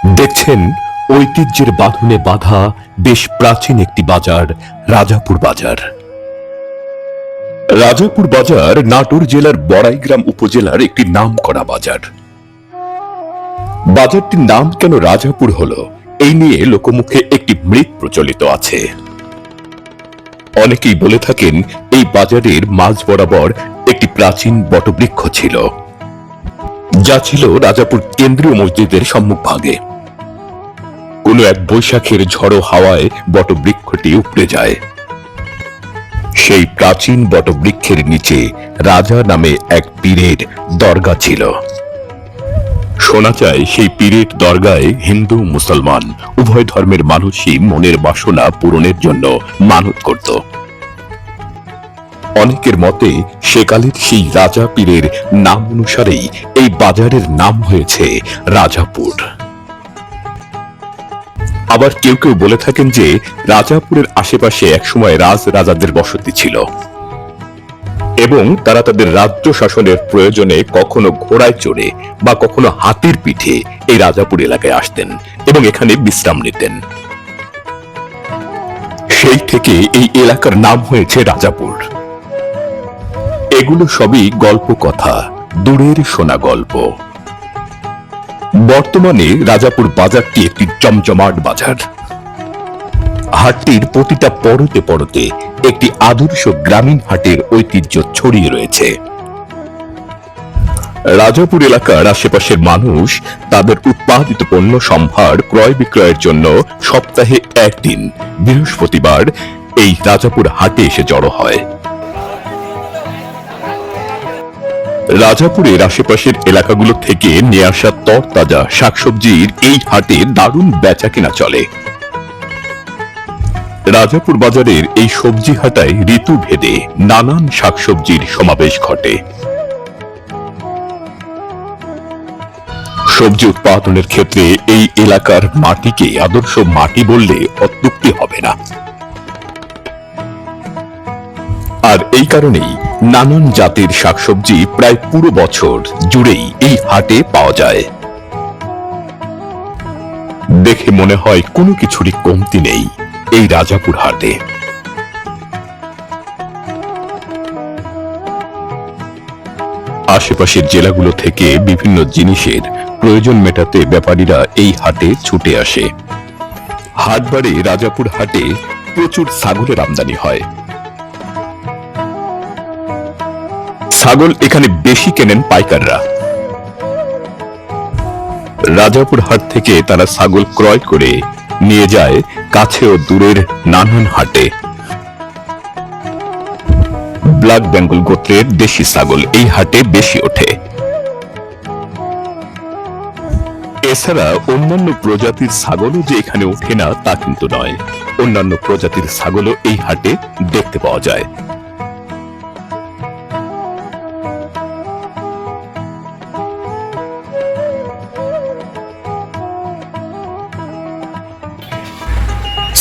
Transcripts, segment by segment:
দেখছেন ঐতিহ্যের বাঁধনে বাঁধা বেশ প্রাচীন একটি বাজার, রাজাপুর বাজার। রাজাপুর বাজার নাটোর জেলার বড়াইগ্রাম উপজেলার একটি নামকরা বাজার। বাজারটির নাম কেন রাজাপুর হলো, এই নিয়ে লোকমুখে একটি মৃৎ প্রচলিত আছে। অনেকেই বলে থাকেন এই বাজারের মাঝ বরাবর একটি প্রাচীন বটবৃক্ষ ছিল, যা ছিল রাজাপুর কেন্দ্রীয় মসজিদের সম্মুখভাগে। কোনো এক বৈশাখের ঝড়ো হাওয়ায় বটবৃক্ষটি উপড়ে যায়। সেই প্রাচীন বটবৃক্ষের নিচে রাজা নামে এক পীরের দরগা ছিল। শোনা যায় সেই পীরের দরগায় হিন্দু মুসলমান উভয় ধর্মের মানুষই মনের বাসনা পূরণের জন্য মানত করত। অনেকের মতে সেকালের সেই রাজা পীরের নাম অনুসারেই এই বাজারের নাম হয়েছে রাজাপুর। আবার কেউ কেউ বলে থাকেন যে রাজাপুরের আশেপাশে একসময় রাজাদের বসতি ছিল এবং তারা তাদের রাজ্য শাসনের প্রয়োজনে কখনো ঘোড়ায় চড়ে বা কখনো হাতির পিঠে এই রাজাপুর এলাকায় আসতেন এবং এখানে বিশ্রাম নিতেন। সেই থেকে এই এলাকার নাম হয়েছে রাজাপুর। এগুলো সবই গল্প কথা, দূরের শোনা গল্প। বর্তমানে রাজাপুর বাজারটি একটি জমজমাট বাজার। হাটটির প্রতিটা পরতে পরতে একটি আদর্শ গ্রামীণ হাটের ঐতিহ্য ছড়িয়ে রয়েছে। রাজাপুর এলাকার আশেপাশের মানুষ তাদের উৎপাদিত পণ্য সম্ভার ক্রয় বিক্রয়ের জন্য সপ্তাহে একদিন বৃহস্পতিবার এই রাজাপুর হাটে এসে জড়ো হয়। রাজাপুরের আশেপাশের এলাকাগুলো থেকে নিয়ে আসা তরতাজা শাকসবজির এই হাটে দারুণ বেচা কেনা চলে। রাজাপুর বাজারের এই সবজি হাটায় ঋতু ভেদে নানান শাকসবজির সমাবেশ ঘটে। সবজি উৎপাদনের ক্ষেত্রে এই এলাকার মাটিকে আদর্শ মাটি বললে অত্যুক্তি হবে না। আর এই কারণেই নানান জাতের শাকসবজি প্রায় পুরো বছর জুড়েই এই হাটে পাওয়া যায়। দেখে মনে হয় কোনো কিছুরই কমতি নেই এই রাজাপুর হাটে। আশেপাশের জেলাগুলো থেকে বিভিন্ন জিনিসের প্রয়োজন মেটাতে ব্যাপারীরা এই হাটে ছুটে আসে। হাটবারে রাজাপুর হাটে প্রচুর ছাগলের আমদানি হয়। ছাগল এখানে বেশি কেনেন পাইকাররা। রাজাপুর হাট থেকে তারা ছাগল ক্রয় করে নিয়ে যায় কাছে ও দূরের নানান হাটে। ব্ল্যাক বেঙ্গল গোত্রের দেশি ছাগল এই হাটে বেশি ওঠে। এছাড়া অন্যান্য প্রজাতির ছাগলও যে এখানে ওঠে না তা কিন্তু নয়, অন্যান্য প্রজাতির ছাগলও এই হাটে দেখতে পাওয়া যায়।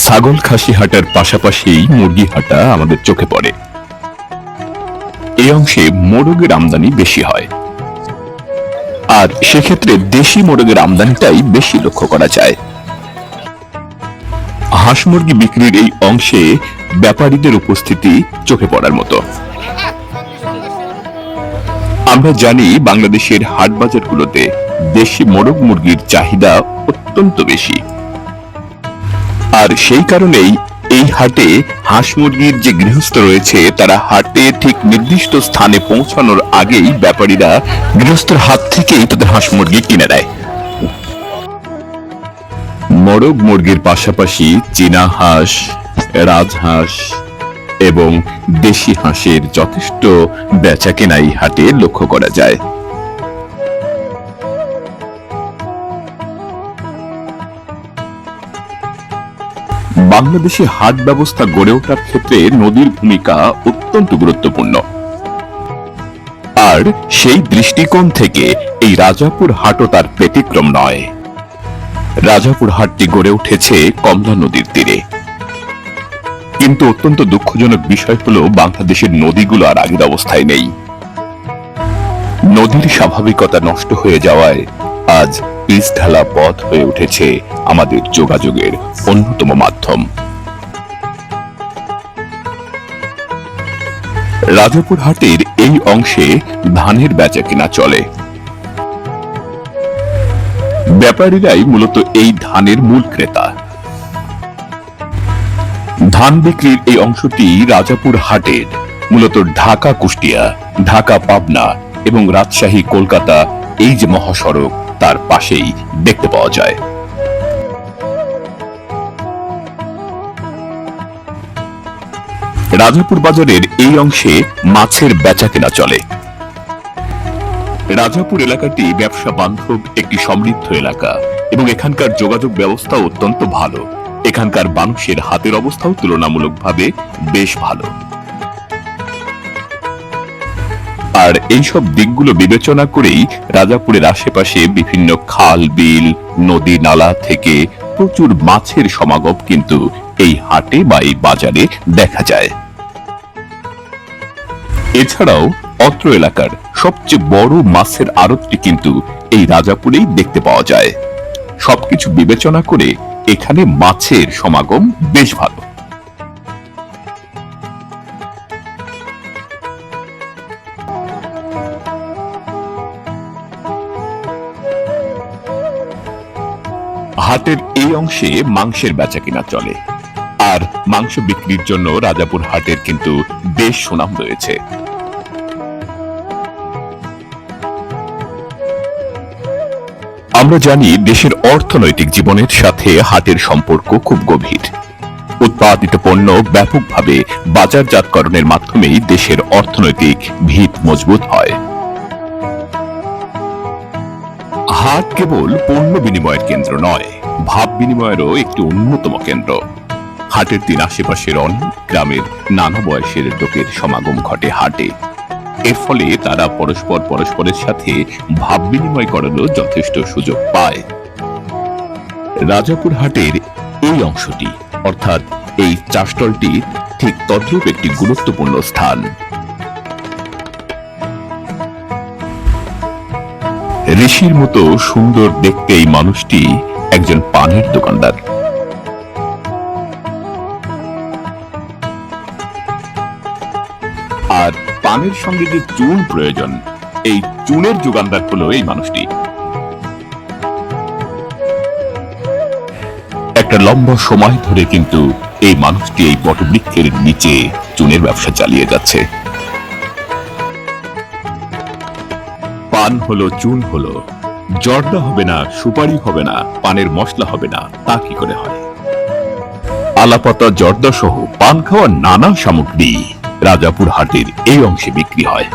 ছাগল খাসি হাটার পাশাপাশি মুরগি হাটা আমাদের চোখে পড়ে। এই অংশে মোরগের আমদানি বেশি হয়, আর সেক্ষেত্রে দেশি মোরগের আমদানিটাই বেশি লক্ষ্য করা যায়। হাঁস মুরগি বিক্রির এই অংশে ব্যাপারীদের উপস্থিতি চোখে পড়ার মতো। আমরা জানি বাংলাদেশের হাট বাজারগুলোতে দেশি মোরগ মুরগির চাহিদা অত্যন্ত বেশি, আর সেই কারণেই এই হাটে হাঁস মুরগির যে গৃহস্থ রয়েছে তারা হাটে ঠিক নির্দিষ্ট স্থানে পৌঁছানোর আগেই ব্যাপারীরা গৃহস্থের হাত থেকেই তাদের হাঁস মুরগি কিনে নেয়। মোরগ মুরগির পাশাপাশি চীনা হাঁস, রাজহাঁস এবং দেশি হাঁসের যথেষ্ট বেচা কেনা এই হাটে লক্ষ্য করা যায়। বাংলাদেশে হাট ব্যবস্থা গড়ে ওঠার ক্ষেত্রে নদীর ভূমিকা অত্যন্ত গুরুত্বপূর্ণ, আর সেই দৃষ্টিকোণ থেকে এই রাজাপুর হাটও তার ব্যতিক্রম নয়। রাজাপুর হাটটি গড়ে উঠেছে কমলা নদীর তীরে, কিন্তু অত্যন্ত দুঃখজনক বিষয় হলো বাংলাদেশের নদীগুলো আর আগের অবস্থায় নেই। নদীর স্বাভাবিকতা নষ্ট হয়ে যাওয়ায় আজ পিচ ঢালা পথ হয়ে উঠেছে আমাদের যোগাযোগের অন্যতম মাধ্যম। রাজাপুর হাটের এই অংশে ধানের বেচা কিনা চলে। ব্যাপারীরাই মূলত এই ধানের মূল ক্রেতা। ধান বিক্রির এই অংশটি রাজাপুর হাটের মূলত ঢাকা কুষ্টিয়া, ঢাকা পাবনা এবং রাজশাহী কলকাতা এই যে মহাসড়ক তার পাশেই দেখতে পাওয়া যায়। রাজাপুর বাজারের এই অংশে মাছের বেচা কেনা চলে। রাজাপুর এলাকাটি ব্যবসা বান্ধব একটি সমৃদ্ধ এলাকা এবং এখানকার যোগাযোগ ব্যবস্থা অত্যন্ত ভালো। এখানকার মানুষের হাতের অবস্থাও তুলনামূলকভাবে বেশ ভালো। আর এইসব দিকগুলো বিবেচনা করেই রাজাপুরের আশেপাশে বিভিন্ন খাল, বিল, নদী, নালা থেকে প্রচুর মাছের সমাগম কিন্তু এই হাটে বা এই বাজারে দেখা যায়। এছাড়াও অত্র এলাকার সবচেয়ে বড় মাছের আড়তটি কিন্তু এই রাজাপুরেই দেখতে পাওয়া যায়। সবকিছু বিবেচনা করে এখানে মাছের সমাগম বেশ ভালো। হাটের এই অংশে মাংসের বেচা কিনা চলে। আর মাংস বিক্রির জন্য রাজাপুর হাটের কিন্তু বেশ সুনাম রয়েছে। আমরা জানি দেশের অর্থনৈতিক জীবনের সাথে হাটের সম্পর্ক খুব গভীর। উৎপাদিত পণ্য ব্যাপকভাবে বাজারজাতকরণের মাধ্যমেই দেশের অর্থনৈতিক ভিত মজবুত হয়। হাট কেবল পণ্য বিনিময়ের কেন্দ্র নয়, ভাব বিনিময়েরও একটি অন্যতম কেন্দ্র। হাটের দিন আশেপাশের অনেক গ্রামের নানা বয়সের লোকের সমাগম ঘটে হাটে। এর ফলে তারা পরস্পরের সাথে ভাব বিনিময় করারও যথেষ্ট সুযোগ পায়। রাজাপুর হাটের এই অংশটি অর্থাৎ এই চাষটলটি ঠিক তদ্রূপ একটি গুরুত্বপূর্ণ স্থান। ঋষির মতো সুন্দর দেখতে এই মানুষটি একজন পানের দোকানদার। আর পানের সঙ্গে যে চুন প্রয়োজন, এই চুনের যোগানদার হলো এই মানুষটি। একটা লম্বা সময় ধরে কিন্তু এই মানুষটি এই বটবৃক্ষের নিচে চুনের ব্যবসা চালিয়ে যাচ্ছে। পান হলো, চুন হলো, জর্দা হবে না, সুপারি হবে না, পানের মশলা হবে না, তা কি করে হয়? আলাপাতা, জর্দা সহ পান খাওয়ার নানা সামগ্রী রাজাপুর হাটের এই অংশে বিক্রি হয়।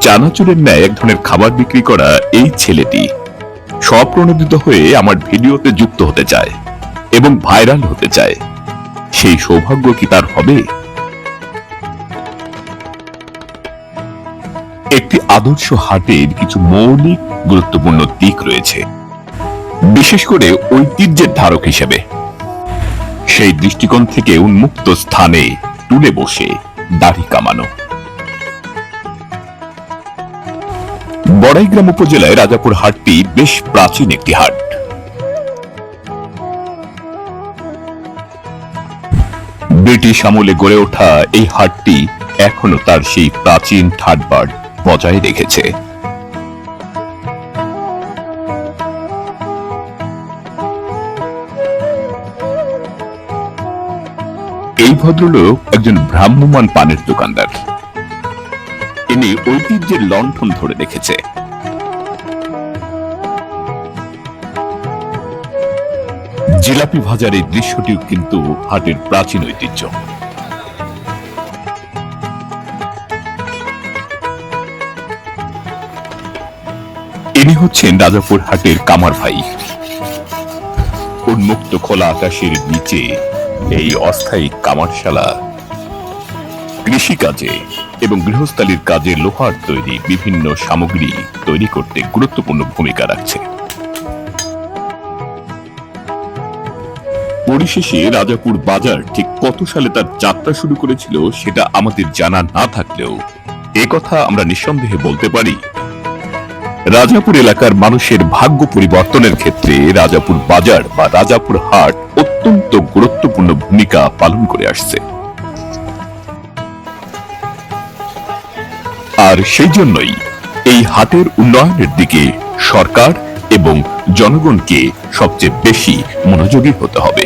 চানাচুরের ন্যায় এক ধরনের খাবার বিক্রি করা এই ছেলেটি স্বপ্রণোদিত হয়ে আমার ভিডিওতে যুক্ত হতে চায় এবং ভাইরাল হতে চায়। সেই সৌভাগ্য কি তার হবে? একটি আদর্শ হাটের কিছু মৌলিক গুরুত্বপূর্ণ দিক রয়েছে, বিশেষ করে ঐতিহ্যের ধারক হিসেবে। সেই দৃষ্টিকোণ থেকে উন্মুক্ত স্থানে টুলে বসে দাড়ি কামানো। বড়াইগ্রাম উপজেলায় রাজাপুর হাটটি বেশ প্রাচীন একটি হাট। ব্রিটিশ আমলে গড়ে ওঠা এই হাটটি এখনো তার সেই প্রাচীন ঠাটবাট বজায় রেখেছে। এই ভদ্রলোক একজন ভ্রাম্যমাণ পানের দোকানদার। ইনি ঐতিহ্যের লণ্ঠন ধরে রেখেছে। জিলাপি ভাজার এই দৃশ্যটিও কিন্তু হাটের প্রাচীন ঐতিহ্য। ইনি হচ্ছেন রাজাপুর হাটের কামার ভাই। উন্মুক্ত খোলা আকাশের নিচে এই অস্থায়ী কামারশালা কৃষিকাজে এবং গৃহস্থালির কাজে লোহার তৈরি বিভিন্ন সামগ্রী তৈরি করতে গুরুত্বপূর্ণ ভূমিকা রাখছে। পরিশেষে রাজাপুর বাজার ঠিক কত সালে তার যাত্রা শুরু করেছিল সেটা আমাদের জানা না থাকলেও কথা আমরা নিঃসন্দেহে বলতে পারি, রাজাপুর এলাকার মানুষের ভাগ্য পরিবর্তনের ক্ষেত্রে রাজাপুর বাজার বা রাজাপুর হাট অত্যন্ত গুরুত্বপূর্ণ ভূমিকা পালন করে আসছে। আর সেই জন্যই এই হাটের উন্নয়নের দিকে সরকার এবং জনগণকে সবচেয়ে বেশি মনোযোগী হতে হবে।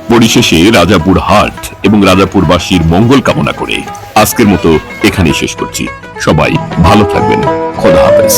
পরিশেষে রাজাপুর হাট এবং রাজাপুরবাসীর মঙ্গল কামনা করে আজকের মতো এখানেই শেষ করছি। সবাই ভালো থাকবেন। খোদা হাফেজ।